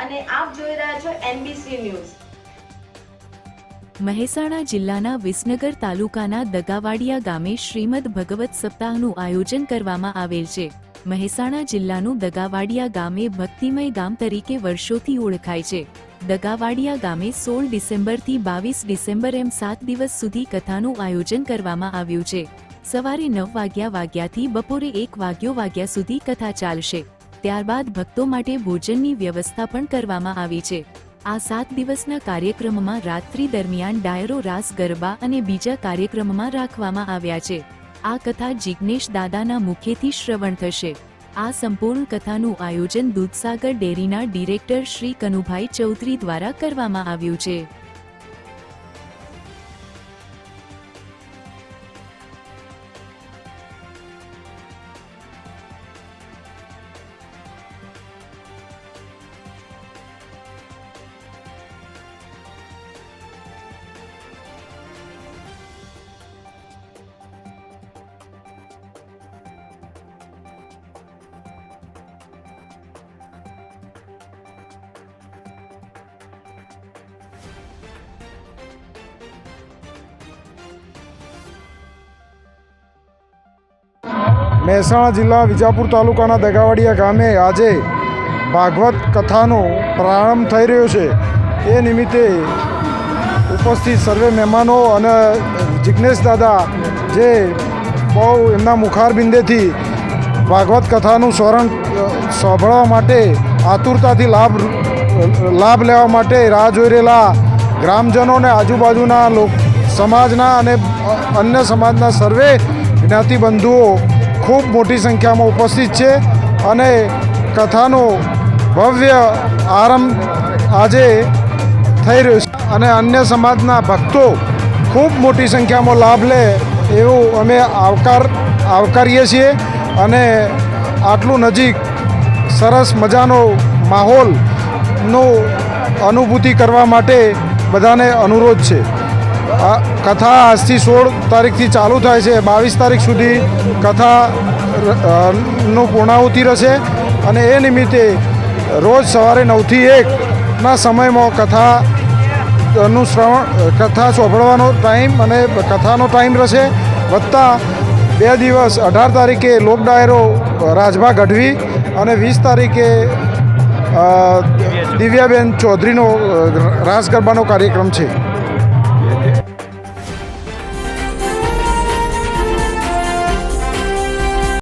અને આપ જોઈ રહ્યા છો NBC ન્યૂઝ। મહેસાણા જિલ્લાના વિસનગર તાલુકાના દગાવાડિયા ગામે શ્રીમદ ભગવત સપ્તાહનું આયોજન કરવામાં આવેલ છે। મહેસાણા જિલ્લાનું દગાવાડિયા ગામે ભક્તિમય ગામ તરીકે વર્ષોથી ઓળખાય છે। દગાવાડિયા ગામે 16 ડિસેમ્બરથી 22 ડિસેમ્બર એમ 7 દિવસ સુધી કથાનું આયોજન કરવામાં આવ્યું છે। સવારે 9 વાગ્યાથી બપોરે 1 વાગ્યા સુધી કથા ચાલશે। ત્યારબાદ ભક્તો માટે ભોજનની વ્યવસ્થા પણ કરવામાં આવી છે। આ 7 દિવસના કાર્યક્રમમાં રાત્રિ દરમિયાન ડાયરો, રાસ ગરબા અને બીજા કાર્યક્રમમાં રાખવામાં આવ્યા છે। આ કથા જિગ્નેશ દાદાના મુખેથી શ્રવણ થશે। આ સંપૂર્ણ કથાનું આયોજન દૂધસાગર ડેરીના ડિરેક્ટર શ્રી કનુભાઈ ચૌધરી દ્વારા કરવામાં આવ્યું છે। મહેસાણા જિલ્લા વિજાપુર તાલુકાના દગાવાડિયા ગામે આજે ભાગવત કથાનો પ્રારંભ થઈ રહ્યો છે। એ નિમિત્તે ઉપસ્થિત સર્વે મહેમાનો અને જિગ્નેશ દાદા જે બહુ એમના મુખારબિંદેથી ભાગવત કથાનું સ્મરણ સાંભળવા માટે આતુરતાથી લાભ લેવા માટે રાહ જોઈ રહેલા ગ્રામજનો અને આજુબાજુના સમાજના અને અન્ય સમાજના સર્વે જ્ઞાતિબંધુઓ ખૂબ મોટી સંખ્યામાં ઉપસ્થિત છે અને કથાનો ભવ્ય આરંભ આજે થઈ રહ્યો છે અને અન્ય સમાજના ભક્તો ખૂબ મોટી સંખ્યામાં લાભ લે એવું અમે આવકારીએ છીએ અને આટલું નજીક સરસ મજાનો માહોલનો અનુભૂતિ કરવા માટે બધાને અનુરોધ છે। આ કથા આજથી 16 તારીખથી ચાલુ થાય છે। 22 તારીખ સુધી કથાનું પૂર્ણાહુતિ રહેશે અને એ નિમિત્તે રોજ સવારે 9 થી 1ના સમયમાં કથાનું કથા સાંભળવાનો ટાઈમ અને કથાનો ટાઈમ રહેશે। વત્તા 2 દિવસ 18 તારીખે લોક ડાયરો રાજભા ગઢવી અને 20 તારીખે દિવ્યાબેન ચૌધરીનો રાસ ગરબાનો કાર્યક્રમ છે।